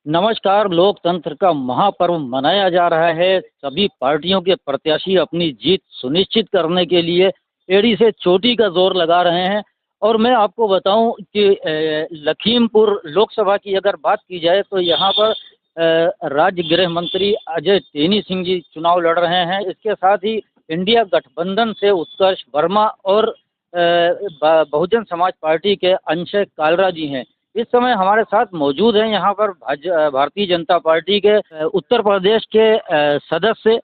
नमस्कार। लोकतंत्र का महापर्व मनाया जा रहा है। सभी पार्टियों के प्रत्याशी अपनी जीत सुनिश्चित करने के लिए एड़ी से चोटी का जोर लगा रहे हैं। और मैं आपको बताऊं कि लखीमपुर लोकसभा की अगर बात की जाए तो यहाँ पर राज्य गृह मंत्री अजय टेनी सिंह जी चुनाव लड़ रहे हैं। इसके साथ ही इंडिया गठबंधन से उत्कर्ष वर्मा और बहुजन समाज पार्टी के अंशय कालरा जी हैं। इस समय हमारे साथ मौजूद हैं यहाँ पर भारतीय जनता पार्टी के उत्तर प्रदेश के सदस्य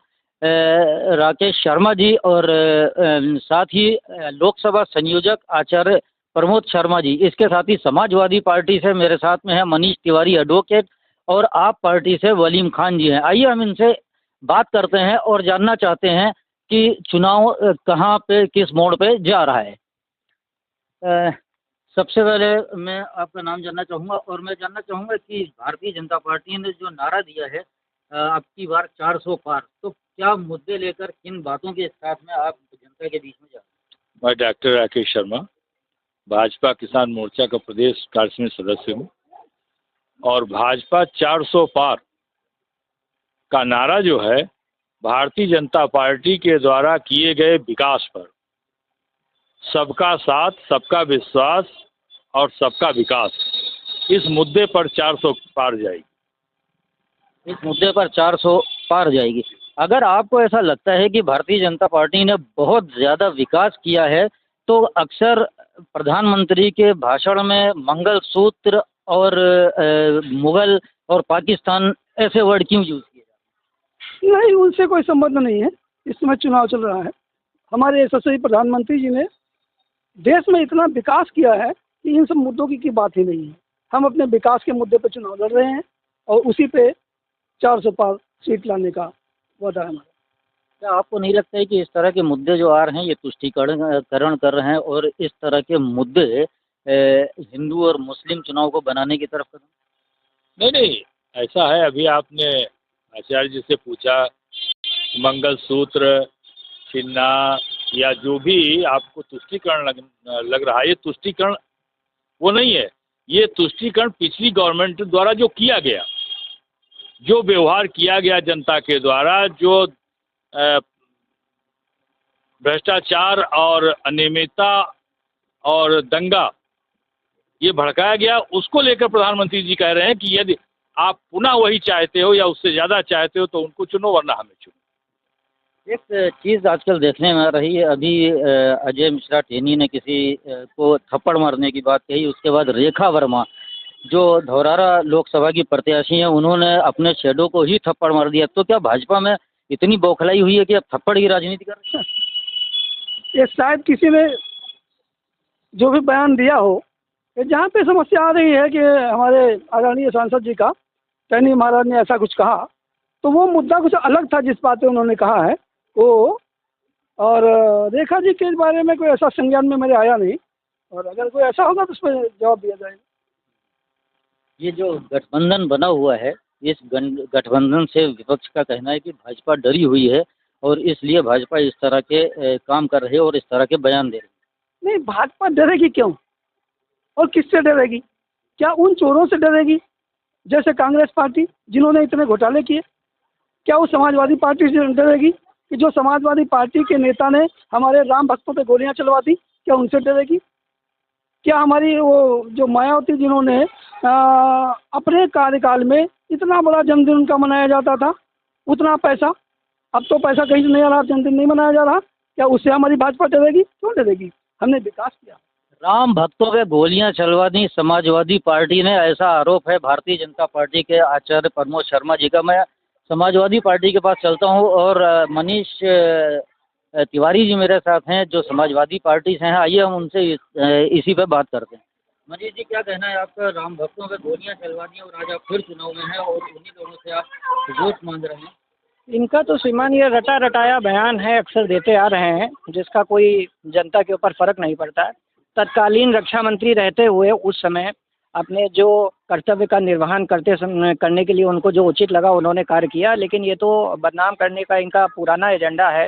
राकेश शर्मा जी और साथ ही लोकसभा संयोजक आचार्य प्रमोद शर्मा जी। इसके साथ ही समाजवादी पार्टी से मेरे साथ में है मनीष तिवारी एडवोकेट और आप पार्टी से वलीम खान जी हैं। आइए हम इनसे बात करते हैं और जानना चाहते हैं कि चुनाव कहाँ पे किस मोड़ पे जा रहा है। सबसे पहले मैं आपका नाम जानना चाहूँगा और मैं जानना चाहूँगा कि भारतीय जनता पार्टी ने जो नारा दिया है अब की बार 400 पार, तो क्या मुद्दे लेकर किन बातों के साथ में आप जनता के बीच में जा रहे हैं? मैं डॉक्टर राकेश शर्मा, भाजपा किसान मोर्चा का प्रदेश कार्यसमिति सदस्य हूँ और भाजपा 400 पार का नारा जो है भारतीय जनता पार्टी के द्वारा किए गए विकास पर, सबका साथ, सबका विश्वास और सबका विकास, इस मुद्दे पर 400 पार जाएगी। इस मुद्दे पर 400 पार जाएगी। अगर आपको ऐसा लगता है कि भारतीय जनता पार्टी ने बहुत ज़्यादा विकास किया है तो अक्सर प्रधानमंत्री के भाषण में मंगलसूत्र और मुगल और पाकिस्तान ऐसे वर्ड क्यों यूज़ किए जाते हैं? नहीं, उनसे कोई संबंध नहीं है। इस समय चुनाव चल रहा है। हमारे यशस्वी प्रधानमंत्री जी ने देश में इतना विकास किया है कि इन सब मुद्दों की बात ही नहीं है। हम अपने विकास के मुद्दे पर चुनाव लड़ रहे हैं और उसी पे 400 पार सीट लाने का वादा है हमारा। क्या आपको नहीं लगता है कि इस तरह के मुद्दे जो आ रहे हैं ये तुष्टीकरण कर रहे हैं और इस तरह के मुद्दे हिंदू और मुस्लिम चुनाव को बनाने की तरफ कर रहे हैं? नहीं, ऐसा है। अभी आपने आचार्य जी से पूछा, मंगलसूत्र, चिन्ना या जो भी आपको तुष्टीकरण लग रहा है, ये तुष्टीकरण वो नहीं है। ये तुष्टीकरण पिछली गवर्नमेंट द्वारा जो किया गया, जो व्यवहार किया गया जनता के द्वारा, जो भ्रष्टाचार और अनियमितता और दंगा ये भड़काया गया, उसको लेकर प्रधानमंत्री जी कह रहे हैं कि यदि आप पुनः वही चाहते हो या उससे ज़्यादा चाहते हो तो उनको चुनो वरना हमें चुनो। एक चीज़ आजकल देखने में आ रही है, अभी अजय मिश्रा टेनी ने किसी को थप्पड़ मारने की बात कही, उसके बाद रेखा वर्मा जो धौरारा लोकसभा की प्रत्याशी हैं उन्होंने अपने शेडो को ही थप्पड़ मार दिया। तो क्या भाजपा में इतनी बौखलाई हुई है कि अब थप्पड़ की राजनीति कर रही है? ये शायद किसी ने जो भी बयान दिया हो, जहाँ पे समस्या आ रही है कि हमारे आदरणीय सांसद जी का टैनी महाराज ने ऐसा कुछ कहा, तो वो मुद्दा कुछ अलग था जिस बात पे उन्होंने कहा है वो। और रेखा जी के बारे में कोई ऐसा संज्ञान में मेरे आया नहीं, और अगर कोई ऐसा होगा तो उस पर जवाब दिया जाएगा। ये जो गठबंधन बना हुआ है, इस गठबंधन से विपक्ष का कहना है कि भाजपा डरी हुई है और इसलिए भाजपा इस तरह के काम कर रही है और इस तरह के बयान दे रही है। नहीं, भाजपा डरेगी क्यों और किससे डरेगी? क्या उन चोरों से डरेगी जैसे कांग्रेस पार्टी जिन्होंने इतने घोटाले किए? क्या वो समाजवादी पार्टी से डरेगी कि जो समाजवादी पार्टी के नेता ने हमारे राम भक्तों पे गोलियां चलवा दी, क्या उनसे डरेगी? क्या हमारी वो जो मायावती जिन्होंने अपने कार्यकाल में इतना बड़ा जन्मदिन उनका मनाया जाता था, उतना पैसा, अब तो पैसा कहीं से नहीं आ रहा, जन्मदिन नहीं मनाया जा रहा, क्या उससे हमारी भाजपा डरेगी? क्यों डरेगी? हमने विकास किया। राम भक्तों पे गोलियां चलवा दी समाजवादी पार्टी ने, ऐसा आरोप है भारतीय जनता पार्टी के आचार्य प्रमोद शर्मा जी का। मैं समाजवादी पार्टी के पास चलता हूं और मनीष तिवारी जी मेरे साथ हैं जो समाजवादी पार्टी से हैं। आइए हम उनसे इसी पे बात करते हैं। मनीष जी, क्या कहना है आपका? राम भक्तों पे गोलियां चलवा दी और आज आप फिर चुनाव में हैं और उन्हीं दोनों से आप वोट मांग रहे हैं। इनका तो श्रीमान ये रटा रटाया बयान है, अक्सर देते आ रहे हैं, जिसका कोई जनता के ऊपर फर्क नहीं पड़ता है। तत्कालीन रक्षा मंत्री रहते हुए उस समय अपने जो कर्तव्य का निर्वहन करने के लिए उनको जो उचित लगा उन्होंने कार्य किया, लेकिन ये तो बदनाम करने का इनका पुराना एजेंडा है।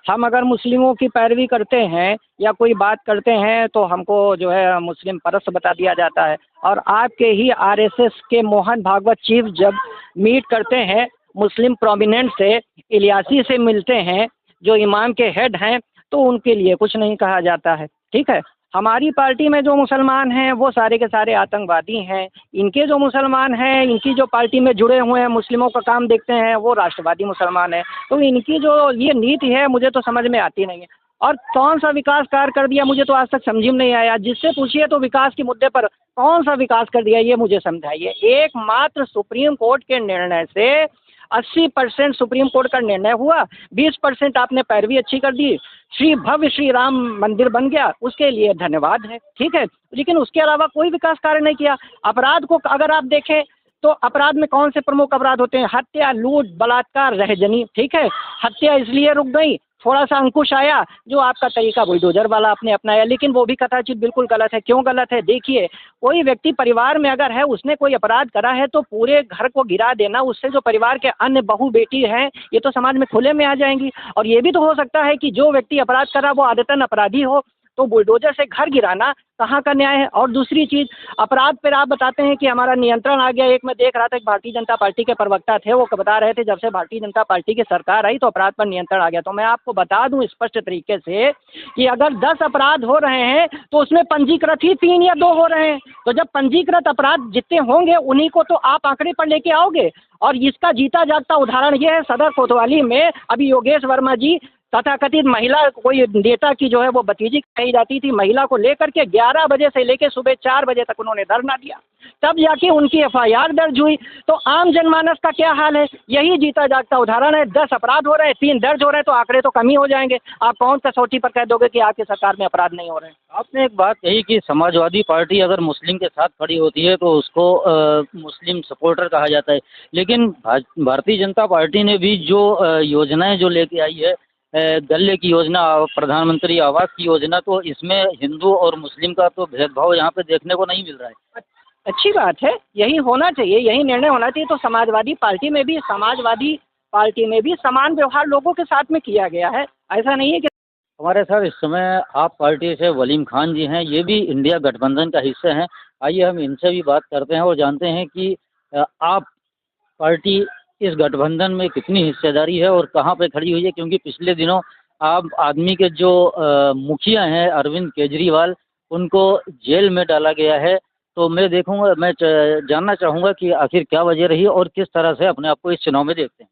हम अगर मुस्लिमों की पैरवी करते हैं या कोई बात करते हैं तो हमको जो है मुस्लिम परस्त बता दिया जाता है। और आपके ही आरएसएस के मोहन भागवत चीफ जब मीट करते हैं मुस्लिम प्रोमिनेंट से, इलियासी से मिलते हैं जो इमाम के हेड हैं, तो उनके लिए कुछ नहीं कहा जाता है। ठीक है, हमारी पार्टी में जो मुसलमान हैं वो सारे के सारे आतंकवादी हैं, इनके जो मुसलमान हैं, इनकी जो पार्टी में जुड़े हुए हैं, मुस्लिमों का काम देखते हैं, वो राष्ट्रवादी मुसलमान हैं। तो इनकी जो ये नीति है मुझे तो समझ में आती नहीं है। और कौन सा विकास कार्य कर दिया मुझे तो आज तक समझ में नहीं आया। जिससे पूछिए तो विकास के मुद्दे पर कौन सा विकास कर दिया ये मुझे समझाइए। एकमात्र सुप्रीम कोर्ट के निर्णय से 80% सुप्रीम कोर्ट का निर्णय हुआ, 20% आपने पैरवी अच्छी कर दी, श्री भव्य श्री राम मंदिर बन गया, उसके लिए धन्यवाद है। ठीक है, लेकिन उसके अलावा कोई विकास कार्य नहीं किया। अपराध को अगर आप देखें तो अपराध में कौन से प्रमुख अपराध होते हैं? हत्या, लूट, बलात्कार, रहजनी। ठीक है, हत्या इसलिए रुक गई, थोड़ा सा अंकुश आया, जो आपका तरीका बुलडोजर वाला आपने अपनाया, लेकिन वो भी कदाचित बिल्कुल गलत है। क्यों गलत है? देखिए, कोई व्यक्ति परिवार में अगर है, उसने कोई अपराध करा है तो पूरे घर को गिरा देना, उससे जो परिवार के अन्य बहू बेटी हैं ये तो समाज में खुले में आ जाएंगी। और ये भी तो हो सकता है कि जो व्यक्ति अपराध करा वो आदतन अपराधी हो, तो बुलडोजर से घर गिराना कहाँ का न्याय है? और दूसरी चीज़, अपराध पर आप बताते हैं कि हमारा नियंत्रण आ गया। एक मैं देख रहा था, एक भारतीय जनता पार्टी के प्रवक्ता थे, वो बता रहे थे जब से भारतीय जनता पार्टी की सरकार आई तो अपराध पर नियंत्रण आ गया। तो मैं आपको बता दूं स्पष्ट तरीके से कि अगर 10 अपराध हो रहे हैं तो उसमें पंजीकृत ही 3 या 2 हो रहे हैं। तो जब पंजीकृत अपराध जितने होंगे उन्हीं को तो आप आंकड़े पर लेके आओगे। और इसका जीता जागता उदाहरण ये है, सदर कोतवाली में अभी योगेश वर्मा जी तथाकथित महिला कोई नेता की जो है वो भतीजी कही जाती थी, महिला को लेकर के 11 बजे से लेकर सुबह 4 बजे तक उन्होंने धरना दिया, तब जाके उनकी एफआईआर दर्ज हुई। तो आम जनमानस का क्या हाल है? यही जीता जागता उदाहरण है। 10 अपराध हो रहे हैं, 3 दर्ज हो रहे हैं, तो आंकड़े तो कम ही हो जाएंगे। आप कौन कसौटी पर कह दोगे कि आपकी सरकार में अपराध नहीं हो रहे हैं? आपने एक बात कही कि समाजवादी पार्टी अगर मुस्लिम के साथ खड़ी होती है तो उसको मुस्लिम सपोर्टर कहा जाता है, लेकिन भारतीय जनता पार्टी ने भी जो योजनाएं जो लेके आई है, गले की योजना, प्रधानमंत्री आवास की योजना, तो इसमें हिंदू और मुस्लिम का तो भेदभाव यहाँ पे देखने को नहीं मिल रहा है। अच्छी बात है, यही होना चाहिए, यही निर्णय होना चाहिए। तो समाजवादी पार्टी में भी समान व्यवहार लोगों के साथ में किया गया है। ऐसा नहीं है कि हमारे साथ इस समय आप पार्टी से वलीम खान जी हैं, ये भी इंडिया गठबंधन का हिस्सा हैं। आइए हम इनसे भी बात करते हैं और जानते हैं कि आप पार्टी इस गठबंधन में कितनी हिस्सेदारी है और कहाँ पे खड़ी हुई है, क्योंकि पिछले दिनों आम आदमी के जो मुखिया हैं अरविंद केजरीवाल, उनको जेल में डाला गया है। तो मैं जानना चाहूँगा कि आखिर क्या वजह रही और किस तरह से अपने आप को इस चुनाव में देखते हैं।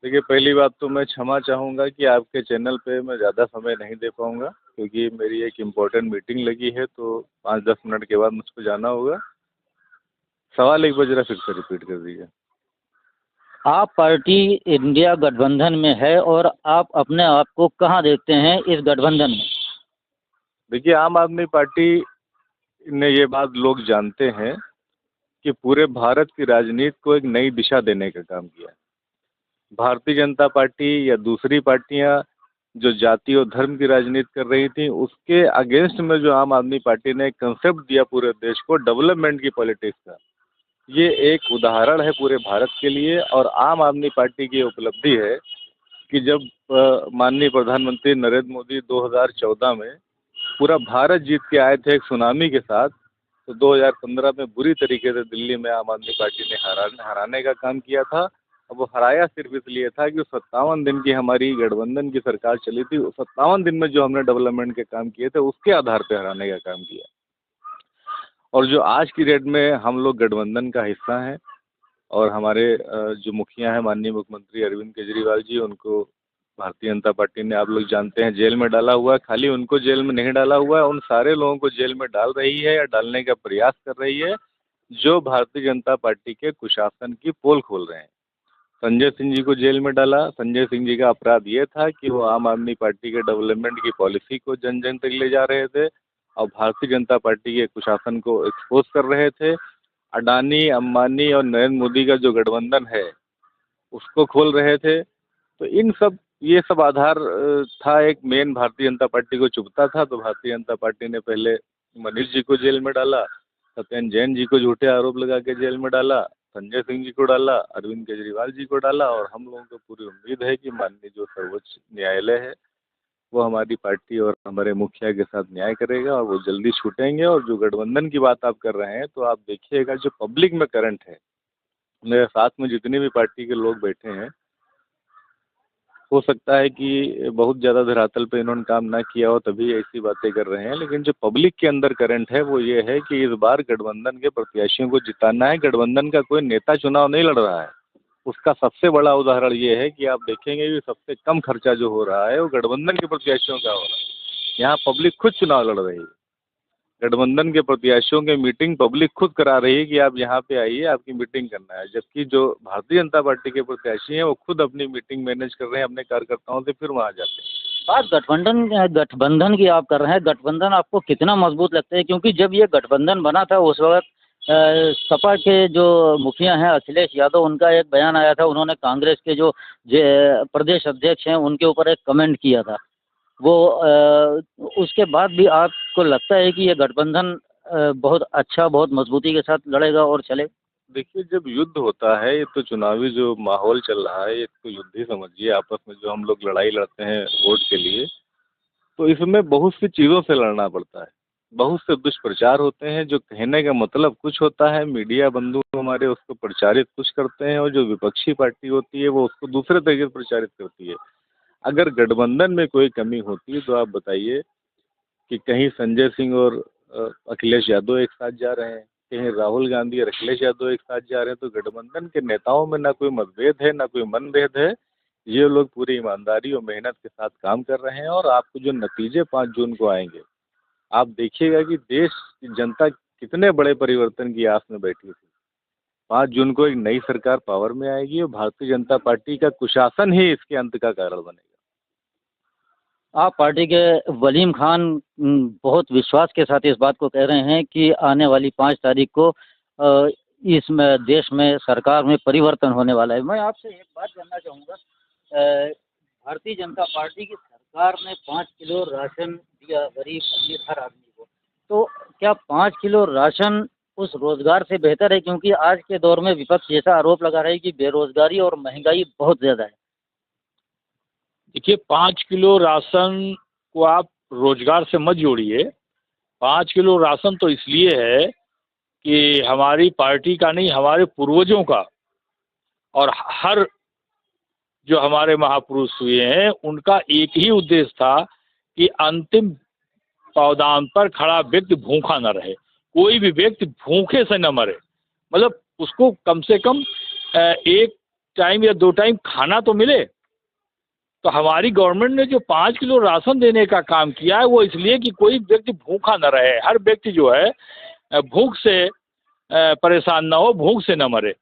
देखिए, पहली बात तो मैं क्षमा चाहूँगा कि आपके चैनल पे मैं ज़्यादा समय नहीं दे पाऊँगा, क्योंकि मेरी एक इम्पोर्टेंट मीटिंग लगी है, तो 5-10 मिनट के बाद मुझको जाना होगा। सवाल एक बार ज़रा फिर से रिपीट कर दीजिए। आप पार्टी इंडिया गठबंधन में है और आप अपने आप को कहाँ देखते हैं इस गठबंधन में? देखिए, आम आदमी पार्टी ने ये बात लोग जानते हैं कि पूरे भारत की राजनीति को एक नई दिशा देने का काम किया। भारतीय जनता पार्टी या दूसरी पार्टियां जो जाति और धर्म की राजनीति कर रही थी, उसके अगेंस्ट में जो आम आदमी पार्टी ने एक कंसेप्ट दिया पूरे देश को डेवलपमेंट की पॉलिटिक्स का, ये एक उदाहरण है पूरे भारत के लिए। और आम आदमी पार्टी की उपलब्धि है कि जब माननीय प्रधानमंत्री नरेंद्र मोदी 2014 में पूरा भारत जीत के आए थे एक सुनामी के साथ, तो 2015 में बुरी तरीके से दिल्ली में आम आदमी पार्टी ने हराने का काम किया था। अब वो हराया सिर्फ इसलिए था कि 57 दिन की हमारी गठबंधन की सरकार चली थी, 57 दिन में जो हमने डेवलपमेंट के काम किए थे उसके आधार पर हराने का काम किया। और जो आज की डेट में हम लोग गठबंधन का हिस्सा हैं, और हमारे जो मुखिया हैं माननीय मुख्यमंत्री अरविंद केजरीवाल जी, उनको भारतीय जनता पार्टी ने, आप लोग जानते हैं, जेल में डाला हुआ है। खाली उनको जेल में नहीं डाला हुआ है, उन सारे लोगों को जेल में डाल रही है या डालने का प्रयास कर रही है जो भारतीय जनता पार्टी के कुशासन की पोल खोल रहे हैं। संजय सिंह जी को जेल में डाला। संजय सिंह जी का अपराध ये था कि वो आम आदमी पार्टी के डेवलपमेंट की पॉलिसी को जन जन तक ले जा रहे थे और भारतीय जनता पार्टी के कुशासन को एक्सपोज कर रहे थे। अडानी, अंबानी और नरेंद्र मोदी का जो गठबंधन है उसको खोल रहे थे। तो ये सब आधार था। एक मेन भारतीय जनता पार्टी को चुभता था, तो भारतीय जनता पार्टी ने पहले मनीष जी को जेल में डाला, सत्येंद्र जैन जी को झूठे आरोप लगा के जेल में डाला, संजय सिंह जी को डाला, अरविंद केजरीवाल जी को डाला, और हम लोगों को पूरी उम्मीद है कि माननीय जो सर्वोच्च न्यायालय है वो हमारी पार्टी और हमारे मुखिया के साथ न्याय करेगा और वो जल्दी छूटेंगे। और जो गठबंधन की बात आप कर रहे हैं, तो आप देखिएगा जो पब्लिक में करंट है, मेरे साथ में जितने भी पार्टी के लोग बैठे हैं, हो सकता है कि बहुत ज़्यादा धरातल पे इन्होंने काम ना किया हो तभी ऐसी बातें कर रहे हैं, लेकिन जो पब्लिक के अंदर करंट है वो ये है कि इस बार गठबंधन के प्रत्याशियों को जिताना है। गठबंधन का कोई नेता चुनाव नहीं लड़ रहा है। उसका सबसे बड़ा उदाहरण ये है कि आप देखेंगे कि सबसे कम खर्चा जो हो रहा है वो गठबंधन के प्रत्याशियों का हो रहा है। यहाँ पब्लिक खुद चुनाव लड़ रही है। गठबंधन के प्रत्याशियों की मीटिंग पब्लिक खुद करा रही है कि आप यहाँ पे आइए, आपकी मीटिंग करना है, जबकि जो भारतीय जनता पार्टी के प्रत्याशी हैं वो खुद अपनी मीटिंग मैनेज कर रहे हैं अपने कार्यकर्ताओं से, फिर वहाँ जाते हैं। बात गठबंधन की आप कर रहे हैं, गठबंधन आपको कितना मजबूत लगता है? क्योंकि जब ये गठबंधन बना था उस वक्त सपा के जो मुखिया हैं अखिलेश यादव, उनका एक बयान आया था, उन्होंने कांग्रेस के जो प्रदेश अध्यक्ष हैं उनके ऊपर एक कमेंट किया था। वो उसके बाद भी आपको लगता है कि ये गठबंधन बहुत अच्छा, बहुत मजबूती के साथ लड़ेगा और चले? देखिए, जब युद्ध होता है, ये तो चुनावी जो माहौल चल रहा है, ये तो युद्ध ही समझिए। आपस में जो हम लोग लड़ाई लड़ते हैं वोट के लिए, तो इसमें बहुत सी चीज़ों से लड़ना पड़ता है। बहुत से दुष्प्रचार होते हैं, जो कहने का मतलब कुछ होता है, मीडिया बंधु हमारे उसको प्रचारित कुछ करते हैं, और जो विपक्षी पार्टी होती है वो उसको दूसरे तरीके से प्रचारित करती है। अगर गठबंधन में कोई कमी होती है तो आप बताइए कि कहीं संजय सिंह और अखिलेश यादव एक साथ जा रहे हैं, कहीं राहुल गांधी और अखिलेश यादव एक साथ जा रहे हैं, तो गठबंधन के नेताओं में ना कोई मतभेद है, ना कोई मनभेद है। ये लोग पूरी ईमानदारी और मेहनत के साथ काम कर रहे हैं, और आपको जो नतीजे 5 जून को आएंगे, आप देखिएगा कि देश की जनता कितने बड़े परिवर्तन की आस में बैठी थी। 5 जून को एक नई सरकार पावर में आएगी और भारतीय जनता पार्टी का कुशासन ही इसके अंत का कारण बनेगा। आप पार्टी के वलीम खान बहुत विश्वास के साथ इस बात को कह रहे हैं कि आने वाली 5 तारीख को इसमें देश में सरकार में परिवर्तन होने वाला है। मैं आपसे एक बात जानना चाहूँगा, भारतीय जनता पार्टी की सरकार ने 5 किलो राशन दिया गरीब अमीर हर आदमी को, तो क्या 5 किलो राशन उस रोजगार से बेहतर है? क्योंकि आज के दौर में विपक्ष ऐसा आरोप लगा रहा है कि बेरोजगारी और महंगाई बहुत ज़्यादा है। देखिए, 5 किलो राशन को आप रोजगार से मत जोड़िए। 5 किलो राशन तो इसलिए है कि हमारी पार्टी का नहीं, हमारे पूर्वजों का, और हर जो हमारे महापुरुष हुए हैं उनका एक ही उद्देश्य था कि अंतिम पावदान पर खड़ा व्यक्ति भूखा न रहे, कोई भी व्यक्ति भूखे से न मरे। मतलब उसको कम से कम एक टाइम या 2 टाइम खाना तो मिले। तो हमारी गवर्नमेंट ने जो 5 किलो राशन देने का काम किया है वो इसलिए कि कोई व्यक्ति भूखा न रहे, हर व्यक्ति जो है भूख से परेशान ना हो, भूख से न मरे।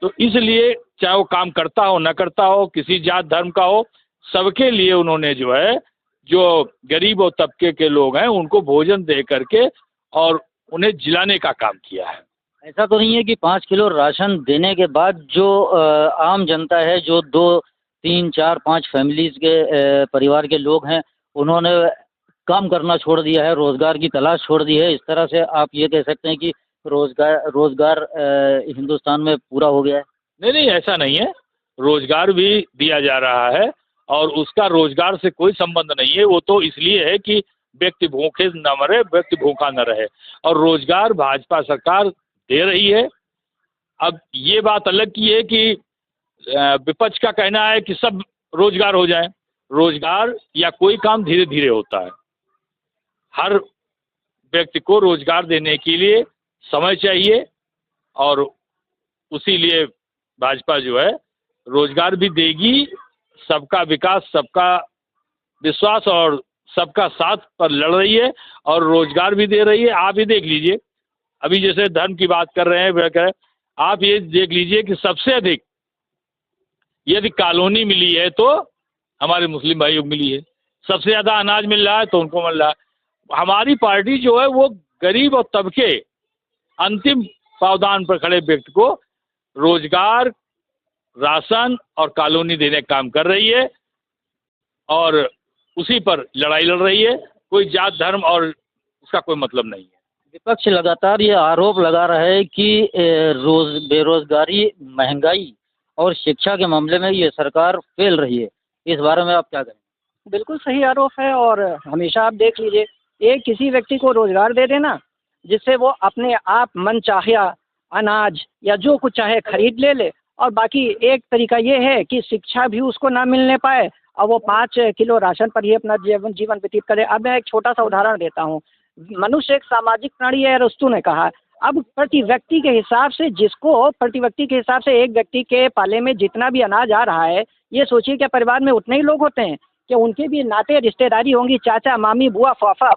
तो इसलिए चाहे वो काम करता हो न करता हो, किसी जात धर्म का हो, सबके लिए उन्होंने जो है, जो गरीब और तबके के लोग हैं उनको भोजन दे करके और उन्हें जिलाने का काम किया है। ऐसा तो नहीं है कि 5 किलो राशन देने के बाद जो आम जनता है, जो 2, 3, 4, 5 फैमिलीज के परिवार के लोग हैं, उन्होंने काम करना छोड़ दिया है, रोजगार की तलाश छोड़ दी है? इस तरह से आप ये कह सकते हैं कि रोजगार हिंदुस्तान में पूरा हो गया है? नहीं नहीं, ऐसा नहीं है। रोजगार भी दिया जा रहा है और उसका रोजगार से कोई संबंध नहीं है। वो तो इसलिए है कि व्यक्ति भूखे न मरे, व्यक्ति भूखा न रहे, और रोजगार भाजपा सरकार दे रही है। अब ये बात अलग की है कि विपक्ष का कहना है कि सब रोजगार हो जाए। रोजगार या कोई काम धीरे धीरे होता है। हर व्यक्ति को रोजगार देने के लिए समय चाहिए, और उसी लिए भाजपा जो है रोजगार भी देगी। सबका विकास, सबका विश्वास और सबका साथ पर लड़ रही है और रोजगार भी दे रही है। आप ही देख लीजिए, अभी जैसे धर्म की बात कर रहे हैं, आप ये देख लीजिए कि सबसे अधिक यदि कॉलोनी मिली है तो हमारे मुस्लिम भाइयों को मिली है, सबसे ज़्यादा अनाज मिल रहा है तो उनको मिल रहा है। हमारी पार्टी जो है वो गरीब और तबके, अंतिम पावदान पर खड़े व्यक्ति को रोजगार, राशन और कॉलोनी देने का काम कर रही है, और उसी पर लड़ाई लड़ रही है। कोई जात धर्म और उसका कोई मतलब नहीं है। विपक्ष लगातार ये आरोप लगा रहा है कि बेरोजगारी, महंगाई और शिक्षा के मामले में ये सरकार फेल रही है। इस बारे में आप क्या कहें? बिल्कुल सही आरोप है। और हमेशा आप देख लीजिए, एक किसी व्यक्ति को रोजगार दे देना जिससे वो अपने आप मन चाहे अनाज या जो कुछ चाहे खरीद ले, और बाकी एक तरीका ये है कि शिक्षा भी उसको ना मिलने पाए और वो 5 किलो राशन पर ही अपना जीवन व्यतीत करे। अब मैं एक छोटा सा उदाहरण देता हूँ। मनुष्य एक सामाजिक प्राणी है, अरस्तु ने कहा। अब प्रति व्यक्ति के हिसाब से एक व्यक्ति के पाले में जितना भी अनाज आ रहा है, ये सोचिए क्या परिवार में उतने ही लोग होते हैं कि उनके भी नाते रिश्तेदारी होंगी, चाचा मामी बुआ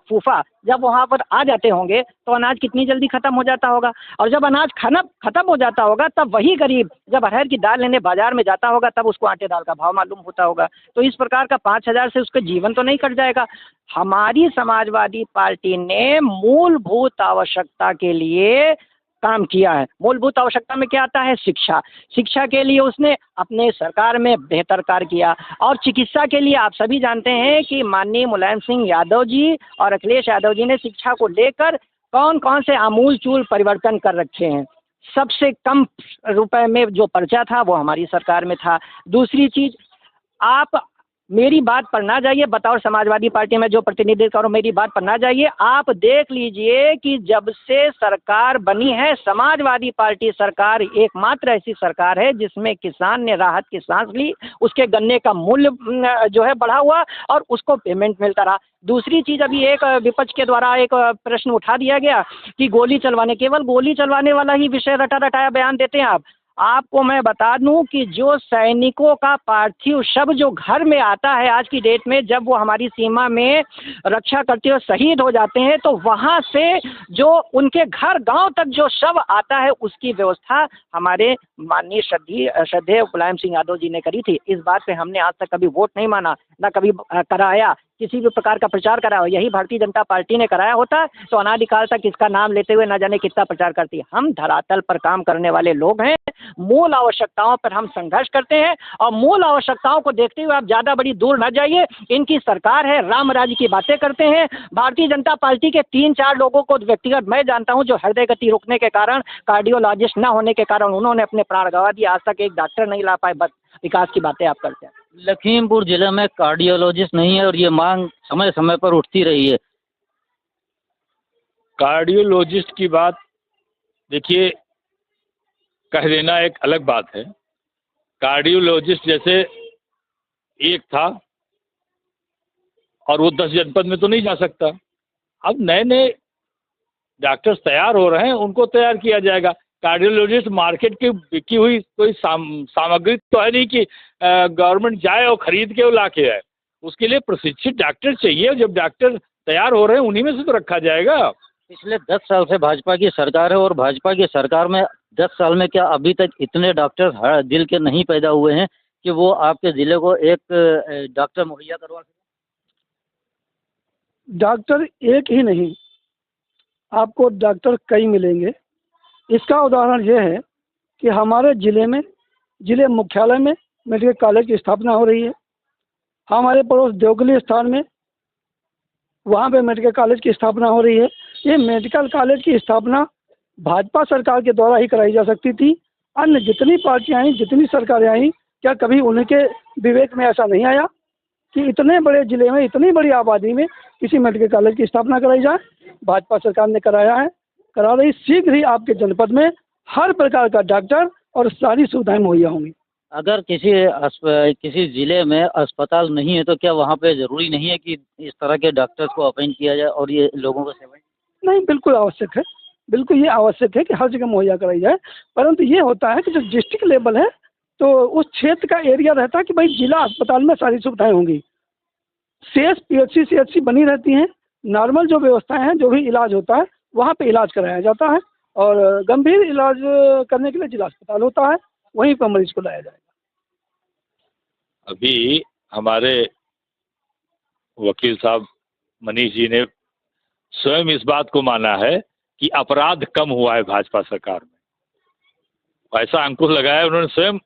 फूफा जब वहाँ पर आ जाते होंगे तो अनाज कितनी जल्दी खत्म हो जाता होगा। और जब अनाज खत्म हो जाता होगा तब वही गरीब जब अरहर की दाल लेने बाजार में जाता होगा तब उसको आटे दाल का भाव मालूम होता होगा। तो इस प्रकार का 5,000 से उसका जीवन तो नहीं कट जाएगा। हमारी समाजवादी पार्टी ने मूलभूत आवश्यकता के लिए काम किया है। मूलभूत आवश्यकता में क्या आता है? शिक्षा के लिए उसने अपने सरकार में बेहतर कार्य किया। और चिकित्सा के लिए आप सभी जानते हैं कि माननीय मुलायम सिंह यादव जी और अखिलेश यादव जी ने शिक्षा को लेकर कौन कौन से आमूल-चूल परिवर्तन कर रखे हैं। सबसे कम रुपए में जो पर्चा था वो हमारी सरकार में था। दूसरी चीज़, आप मेरी बात पर ना जाइए, बतौर समाजवादी पार्टी में जो प्रतिनिधित्व करो, मेरी बात पर ना जाइए। आप देख लीजिए कि जब से सरकार बनी है, समाजवादी पार्टी सरकार एकमात्र ऐसी सरकार है जिसमें किसान ने राहत की सांस ली, उसके गन्ने का मूल्य जो है बढ़ा हुआ और उसको पेमेंट मिलता रहा। दूसरी चीज़, अभी एक विपक्ष के द्वारा एक प्रश्न उठा दिया गया कि केवल गोली चलवाने वाला ही विषय रटाया बयान देते हैं आप। आपको मैं बता दूं कि जो सैनिकों का पार्थिव शव जो घर में आता है आज की डेट में, जब वो हमारी सीमा में रक्षा करते हुए शहीद हो जाते हैं, तो वहां से जो उनके घर गांव तक जो शव आता है उसकी व्यवस्था हमारे माननीय श्रद्धेय मुलायम सिंह यादव जी ने करी थी। इस बात पे हमने आज तक कभी वोट नहीं माना, ना कभी कराया, किसी भी प्रकार का प्रचार कराया। यही भारतीय जनता पार्टी ने कराया होता तो अनादिकाल तक इसका नाम लेते हुए न जाने कितना प्रचार करती। हम धरातल पर काम करने वाले लोग हैं, मूल आवश्यकताओं पर हम संघर्ष करते हैं और मूल आवश्यकताओं को देखते हुए आप ज़्यादा बड़ी दूर न जाइए। इनकी सरकार है, राम राज्य की बातें करते हैं। भारतीय जनता पार्टी के 3-4 लोगों को व्यक्तिगत मैं जानता हूं जो हृदय गति रुकने के कारण, कार्डियोलॉजिस्ट न होने के कारण उन्होंने अपने प्राण गंवा दिए। आज तक एक डॉक्टर नहीं ला पाए। बस विकास की बातें आप करते हैं। लखीमपुर जिले में कार्डियोलॉजिस्ट नहीं है और ये मांग समय समय पर उठती रही है। कार्डियोलॉजिस्ट की बात देखिए, कह देना एक अलग बात है। कार्डियोलॉजिस्ट जैसे एक था और वो 10 जनपद में तो नहीं जा सकता। अब नए नए डॉक्टर्स तैयार हो रहे हैं, उनको तैयार किया जाएगा। कार्डियोलॉजिस्ट मार्केट की बिकी हुई कोई सामग्री तो है नहीं कि गवर्नमेंट जाए और खरीद के वो ला के आए। उसके लिए प्रशिक्षित डॉक्टर चाहिए। जब डॉक्टर तैयार हो रहे हैं उन्हीं में से तो रखा जाएगा। पिछले 10 साल से भाजपा की सरकार है और भाजपा की सरकार में 10 साल में क्या अभी तक इतने डॉक्टर दिल के नहीं पैदा हुए हैं कि वो आपके ज़िले को एक डॉक्टर मुहैया करवा सकें? डॉक्टर एक ही नहीं, आपको डॉक्टर कई मिलेंगे। इसका उदाहरण ये है कि हमारे जिले मुख्यालय में मेडिकल कॉलेज की स्थापना हो रही है। हमारे पड़ोस देवगली स्थान में वहाँ पे मेडिकल कॉलेज की स्थापना हो रही है। ये मेडिकल कॉलेज की स्थापना भाजपा सरकार के द्वारा ही कराई जा सकती थी। अन्य जितनी पार्टियां आई, जितनी सरकारें आई, क्या कभी उनके विवेक में ऐसा नहीं आया कि इतने बड़े जिले में, इतनी बड़ी आबादी में किसी मेडिकल कॉलेज की स्थापना कराई जाए? भाजपा सरकार ने कराया है, करा रही। शीघ्र ही आपके जनपद में हर प्रकार का डॉक्टर और सारी सुविधाएं मुहैया होंगी। अगर किसी ज़िले में अस्पताल नहीं है तो क्या वहाँ पे ज़रूरी नहीं है कि इस तरह के डॉक्टर्स को अपॉइंट किया जाए और ये लोगों को सेवाएं? नहीं, बिल्कुल आवश्यक है। बिल्कुल ये आवश्यक है कि हर जगह मुहैया कराई जाए। परंतु ये होता है कि जो डिस्ट्रिक्ट लेवल है तो उस क्षेत्र का एरिया रहता है कि भाई जिला अस्पताल में सारी सुविधाएं होंगी। शेष PHC CHC बनी रहती हैं। नॉर्मल जो व्यवस्थाएं हैं, जो भी इलाज होता है वहाँ पे इलाज कराया जाता है और गंभीर इलाज करने के लिए जिला अस्पताल होता है, वहीं पर मरीज को लाया जाएगा। अभी हमारे वकील साहब मनीष जी ने स्वयं इस बात को माना है कि अपराध कम हुआ है भाजपा सरकार में। ऐसा अंकुश लगाया उन्होंने, स्वयं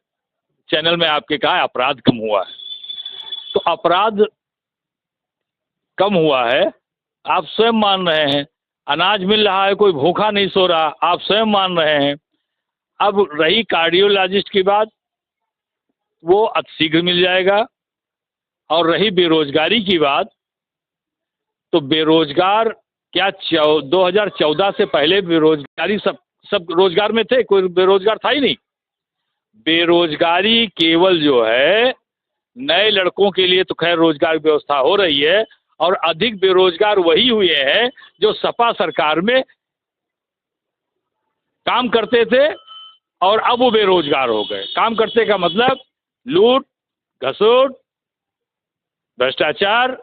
चैनल में आपके कहा है अपराध कम हुआ है। तो अपराध कम हुआ है, आप स्वयं मान रहे हैं। अनाज मिल रहा है, कोई भूखा नहीं सो रहा, आप स्वयं मान रहे हैं। अब रही कार्डियोलॉजिस्ट की बात, वो अतिशीघ्र मिल जाएगा। और रही बेरोजगारी की बात, तो बेरोजगार क्या 2014 से पहले बेरोजगारी सब रोजगार में थे, कोई बेरोजगार था ही नहीं। बेरोजगारी केवल जो है नए लड़कों के लिए तो खैर रोजगार व्यवस्था हो रही है, और अधिक बेरोजगार वही हुए हैं जो सपा सरकार में काम करते थे और अब वो बेरोजगार हो गए। काम करते का मतलब लूट घसूट भ्रष्टाचार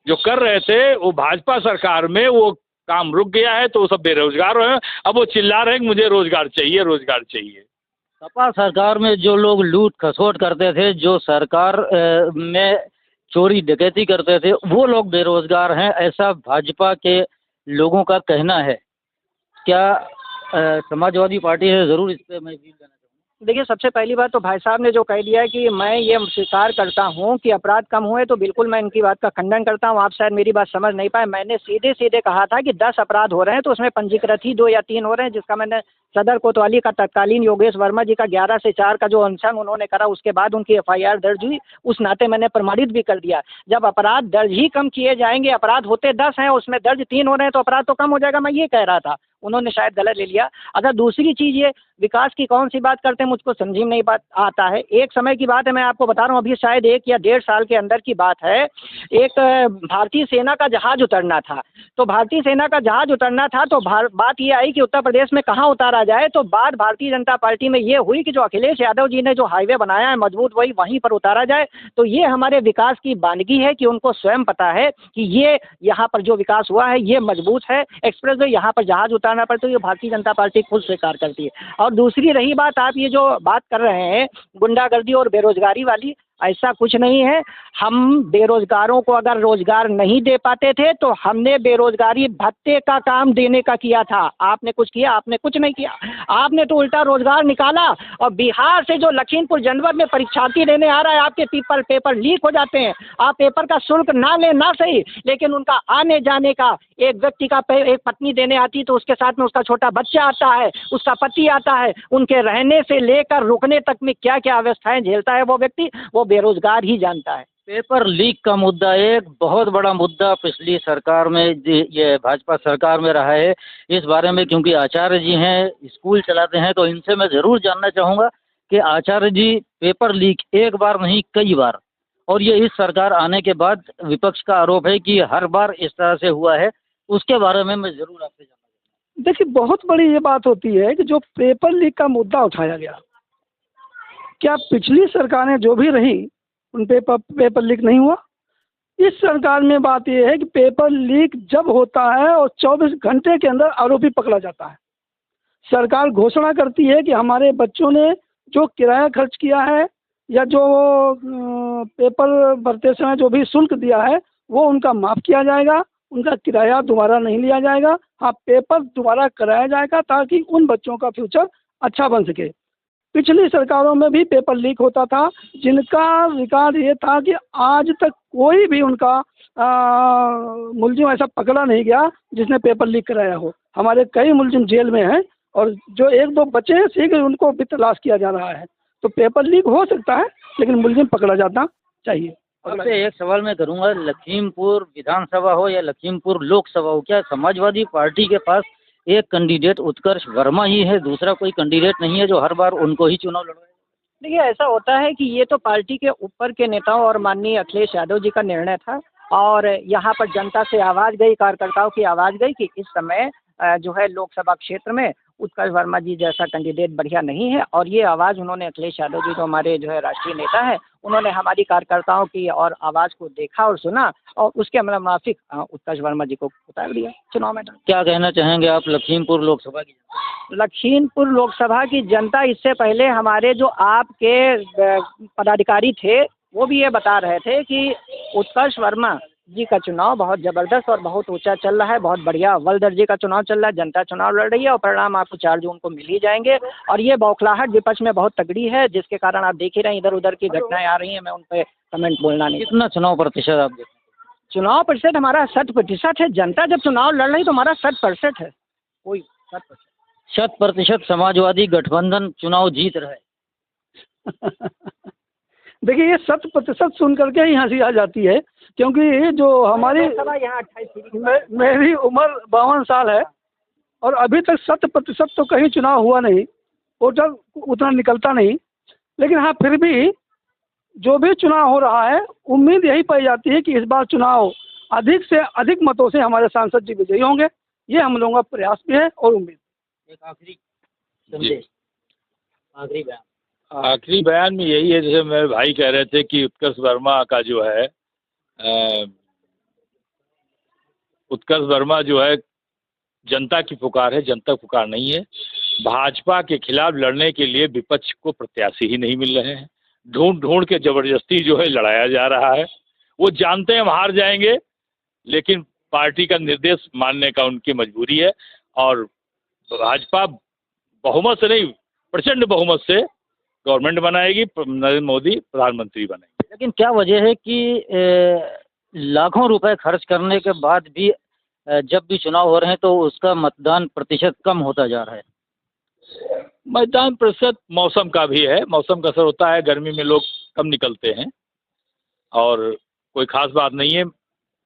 जो कर रहे थे, वो भाजपा सरकार में वो काम रुक गया है, तो वो सब बेरोजगार हैं। अब वो चिल्ला रहे हैं कि मुझे रोजगार चाहिए, रोजगार चाहिए। सपा सरकार में जो लोग लूट खसोट करते थे, जो सरकार में चोरी डकैती करते थे, वो लोग बेरोजगार हैं, ऐसा भाजपा के लोगों का कहना है। क्या समाजवादी पार्टी है? ज़रूर इस पर मैं भी कहना चाहूँगा। देखिए, सबसे पहली बात तो भाई साहब ने जो कह दिया है कि मैं ये स्वीकार करता हूँ कि अपराध कम हुए, तो बिल्कुल मैं इनकी बात का खंडन करता हूँ। आप शायद मेरी बात समझ नहीं पाए। मैंने सीधे सीधे कहा था कि 10 अपराध हो रहे हैं, तो उसमें पंजीकृत ही 2 या 3 हो रहे हैं, जिसका मैंने सदर कोतवाली का तत्कालीन योगेश वर्मा जी का 11 से 4 का जो अनशन उन्होंने करा, उसके बाद उनकी FIR दर्ज हुई, उस नाते मैंने प्रमाणित भी कर दिया। जब अपराध दर्ज ही कम किए जाएंगे, अपराध होते 10 हैं, उसमें दर्ज 3 हो रहे हैं, तो अपराध तो कम हो जाएगा, मैं ये कह रहा था। उन्होंने शायद गलत ले लिया। अगर दूसरी चीज़ ये विकास की कौन सी बात करते हैं, मुझको समझ में नहीं बात आता है। एक समय की बात है, मैं आपको बता रहा हूँ, अभी शायद 1 या 1.5 साल के अंदर की बात है। एक भारतीय सेना का जहाज उतरना था, तो भारतीय सेना का जहाज उतरना था, तो बात ये आई कि उत्तर प्रदेश में कहाँ उतारा जाए। तो बात भारतीय जनता पार्टी में ये हुई कि जो अखिलेश यादव जी ने जो हाईवे बनाया है मजबूत, वहीं पर उतारा जाए। तो ये हमारे विकास की बानगी है कि उनको स्वयं पता है कि ये यहाँ पर जो विकास हुआ है ये मजबूत है। एक्सप्रेस वे यहाँ पर जहाज उतारना पड़ता है, ये भारतीय जनता पार्टी खुद स्वीकार करती है। और दूसरी रही बात, आप ये जो बात कर रहे हैं गुंडागर्दी और बेरोजगारी वाली, ऐसा कुछ नहीं है। हम बेरोजगारों को अगर रोजगार नहीं दे पाते थे, तो हमने बेरोजगारी भत्ते का काम देने का किया था। आपने कुछ किया? आपने कुछ नहीं किया। आपने तो उल्टा रोजगार निकाला। और बिहार से जो लखीमपुर जनपद में परीक्षार्थी देने आ रहा है, आपके पेपर लीक हो जाते हैं। आप पेपर का शुल्क ना लें ना सही, लेकिन उनका आने जाने का, एक व्यक्ति का एक पत्नी देने आती तो उसके साथ में उसका छोटा बच्चा आता है, उसका पति आता है, उनके रहने से लेकर रुकने तक में क्या क्या अवस्थाएं झेलता है वो व्यक्ति, वो बेरोजगार ही जानता है। पेपर लीक का मुद्दा एक बहुत बड़ा मुद्दा पिछली सरकार में, ये भाजपा सरकार में रहा है। इस बारे में क्योंकि आचार्य जी हैं, स्कूल चलाते हैं, तो इनसे मैं ज़रूर जानना चाहूँगा कि आचार्य जी, पेपर लीक एक बार नहीं कई बार, और ये इस सरकार आने के बाद विपक्ष का आरोप है कि हर बार इस तरह से हुआ है, उसके बारे में मैं ज़रूर आपसे जानना चाहूँगा। देखिए, बहुत बड़ी ये बात होती है कि जो पेपर लीक का मुद्दा उठाया गया, क्या पिछली सरकारें जो भी रही उन पेपर लीक नहीं हुआ? इस सरकार में बात यह है कि पेपर लीक जब होता है और 24 घंटे के अंदर आरोपी पकड़ा जाता है। सरकार घोषणा करती है कि हमारे बच्चों ने जो किराया खर्च किया है या जो पेपर भरते समय जो भी शुल्क दिया है वो उनका माफ़ किया जाएगा, उनका किराया दोबारा नहीं लिया जाएगा। हाँ, पेपर दोबारा कराया जाएगा ताकि उन बच्चों का फ्यूचर अच्छा बन सके। पिछली सरकारों में भी पेपर लीक होता था, जिनका रिकॉर्ड ये था कि आज तक कोई भी उनका मुलजिम ऐसा पकड़ा नहीं गया जिसने पेपर लीक कराया हो। हमारे कई मुलजिम जेल में हैं और जो 1-2 बचे हैं शीघ्र उनको भी तलाश किया जा रहा है। तो पेपर लीक हो सकता है, लेकिन मुलजिम पकड़ा जाना चाहिए। आपसे एक सवाल मैं करूंगा, लखीमपुर विधानसभा हो या लखीमपुर लोकसभा हो, क्या समाजवादी पार्टी के पास एक कैंडिडेट उत्कर्ष वर्मा ही है, दूसरा कोई कैंडिडेट नहीं है जो हर बार उनको ही चुनाव लड़वाए? देखिए, ऐसा होता है कि ये तो पार्टी के ऊपर के नेताओं और माननीय अखिलेश यादव जी का निर्णय था, और यहाँ पर जनता से आवाज़ गई, कार्यकर्ताओं की आवाज़ गई कि इस समय जो है लोकसभा क्षेत्र में उत्कर्ष वर्मा जी जैसा कैंडिडेट बढ़िया नहीं है। और ये आवाज़ उन्होंने, अखिलेश यादव जी जो हमारे जो है राष्ट्रीय नेता है, उन्होंने हमारी कार्यकर्ताओं की और आवाज़ को देखा और सुना, और उसके मुनाफिक उत्कर्ष वर्मा जी को उतार दिया चुनाव में। क्या कहना चाहेंगे आप लखीमपुर लोकसभा की? लखीमपुर लोकसभा की जनता, इससे पहले हमारे जो आपके पदाधिकारी थे वो भी ये बता रहे थे कि उत्कर्ष वर्मा जी का चुनाव बहुत ज़बरदस्त और बहुत ऊंचा चल रहा है, बहुत बढ़िया अव्वल दर्जे का चुनाव चल रहा है। जनता चुनाव लड़ रही है और परिणाम आपको 4 जून को मिल ही जाएंगे। और ये बौखलाहट विपक्ष में बहुत तगड़ी है, जिसके कारण आप देख ही रहे हैं इधर उधर की घटनाएं आ रही हैं। मैं उन पर कमेंट बोलना नहीं। कितना चुनाव प्रतिशत आप देखते हैं? चुनाव प्रतिशत हमारा 60% है। जनता जब चुनाव लड़ रही तो हमारा 60% है, कोई 60%। 60% समाजवादी गठबंधन चुनाव जीत रहा है। देखिए, ये 100% सुन करके ही हंसी आ जाती है, क्योंकि ये जो हमारी यहाँ 28 मेरी उम्र 52 साल है और अभी तक 100% तो कहीं चुनाव हुआ नहीं, वोटर उतना निकलता नहीं। लेकिन हाँ, फिर भी जो भी चुनाव हो रहा है, उम्मीद यही पाई जाती है कि इस बार चुनाव अधिक से अधिक मतों से हमारे सांसद जी विजयी होंगे। ये हम लोगों का प्रयास भी है और उम्मीद। एक आखिरी संदेश, आखिरी बयान। आखिरी बयान में यही है, जैसे मेरे भाई कह रहे थे कि उत्कर्ष वर्मा का जो है उत्कर्ष वर्मा जो है जनता की पुकार है, जनता पुकार नहीं है। भाजपा के खिलाफ लड़ने के लिए विपक्ष को प्रत्याशी ही नहीं मिल रहे हैं। ढूंढ ढूंढ के जबरदस्ती जो है लड़ाया जा रहा है। वो जानते हैं हम हार जाएंगे, लेकिन पार्टी का निर्देश मानने का उनकी मजबूरी है और भाजपा बहुमत से नहीं, प्रचंड बहुमत से गवर्नमेंट बनाएगी, नरेंद्र मोदी प्रधानमंत्री बनेंगे। लेकिन क्या वजह है कि लाखों रुपए खर्च करने के बाद भी जब भी चुनाव हो रहे हैं तो उसका मतदान प्रतिशत कम होता जा रहा है? मतदान प्रतिशत मौसम का भी है, मौसम का असर होता है। गर्मी में लोग कम निकलते हैं और कोई खास बात नहीं है,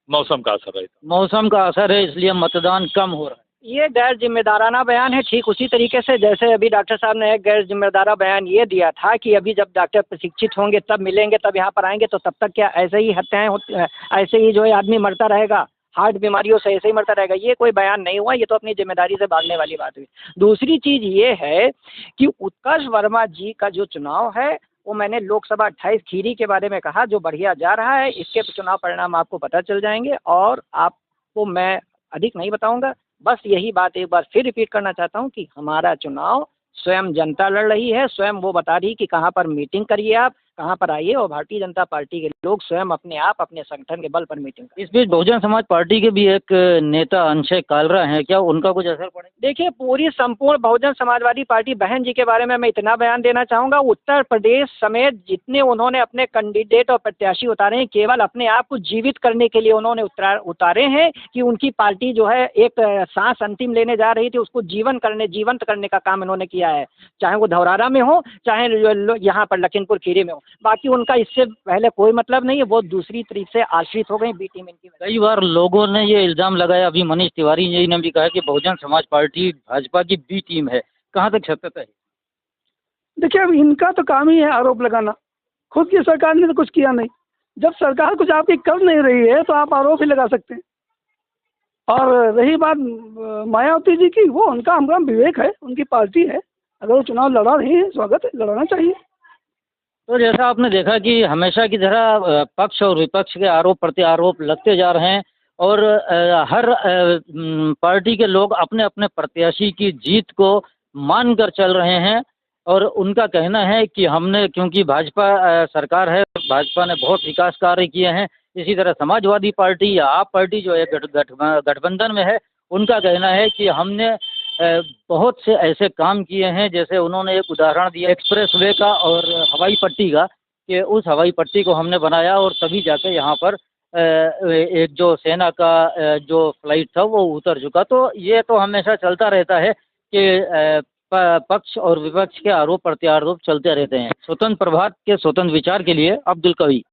मौसम का असर है। मौसम का असर है, इसलिए मतदान कम हो रहा है। ये गैर जिम्मेदाराना बयान है। ठीक उसी तरीके से जैसे अभी डॉक्टर साहब ने एक गैर जिम्मेदारा बयान ये दिया था कि अभी जब डॉक्टर प्रशिक्षित होंगे तब मिलेंगे, तब यहाँ पर आएंगे, तो तब तक क्या ऐसे ही हत्याएं होती, ऐसे ही जो है आदमी मरता रहेगा, हार्ट बीमारियों से ऐसे ही मरता रहेगा? ये कोई बयान नहीं हुआ, ये तो अपनी जिम्मेदारी से भागने वाली बात हुई। दूसरी चीज़ ये है कि उत्कर्ष वर्मा जी का जो चुनाव है वो मैंने लोकसभा 28 खीरी के बारे में कहा, जो बढ़िया जा रहा है। इसके चुनाव परिणाम आपको पता चल जाएंगे और आपको मैं अधिक नहीं बताऊंगा। बस यही बात एक बार फिर रिपीट करना चाहता हूं कि हमारा चुनाव स्वयं जनता लड़ रही है, स्वयं वो बता रही कि कहाँ पर मीटिंग करिए, आप कहाँ पर आइए, और भारतीय जनता पार्टी के लोग स्वयं अपने आप अपने संगठन के बल पर मीटिंग करें। इस बीच बहुजन समाज पार्टी के भी एक नेता अंशय कालरा हैं, क्या उनका कुछ असर पड़ेगा? देखिए, पूरी संपूर्ण बहुजन समाजवादी पार्टी बहन जी के बारे में मैं इतना बयान देना चाहूँगा, उत्तर प्रदेश समेत जितने उन्होंने अपने कैंडिडेट और प्रत्याशी उतारे हैं, केवल अपने आप को जीवित करने के लिए उन्होंने उतारे हैं कि उनकी पार्टी जो है एक सांस अंतिम लेने जा रही थी, उसको जीवंत करने का काम इन्होंने किया है, चाहे वो धौरारा में हो, चाहे यहाँ पर लखीमपुर खीरी में हो। बाकी उनका इससे पहले कोई मतलब नहीं है, वो दूसरी तरफ से आश्रित हो गई बी टीम इनकी। कई बार लोगों ने ये इल्ज़ाम लगाया, अभी मनीष तिवारी जी ने भी कहा कि बहुजन समाज पार्टी भाजपा की बी टीम है, कहाँ तक सत्यता है? देखिए, अब इनका तो काम ही है आरोप लगाना। खुद की सरकार ने तो कुछ किया नहीं। जब सरकार कुछ आपकी कर नहीं रही है तो आप आरोप ही लगा सकते हैं। और रही बात मायावती जी की, वो उनका हमारा विवेक है, उनकी पार्टी है, अगर वो चुनाव लड़ा रही है, स्वागत है, लड़ाना चाहिए। तो जैसा आपने देखा कि हमेशा की तरह पक्ष और विपक्ष के आरोप प्रत्यारोप लगते जा रहे हैं और हर पार्टी के लोग अपने अपने प्रत्याशी की जीत को मानकर चल रहे हैं और उनका कहना है कि हमने, क्योंकि भाजपा सरकार है, भाजपा ने बहुत विकास कार्य किए हैं। इसी तरह समाजवादी पार्टी या आप पार्टी जो है गठबंधन में है, उनका कहना है कि हमने बहुत से ऐसे काम किए हैं, जैसे उन्होंने एक उदाहरण दिया एक्सप्रेस वे का और हवाई पट्टी का, कि उस हवाई पट्टी को हमने बनाया और तभी जाके यहाँ पर एक जो सेना का जो फ्लाइट था वो उतर चुका। तो ये तो हमेशा चलता रहता है कि पक्ष और विपक्ष के आरोप प्रत्यारोप चलते रहते हैं। स्वतंत्र प्रभात के स्वतंत्र विचार के लिए अब्दुल कवी।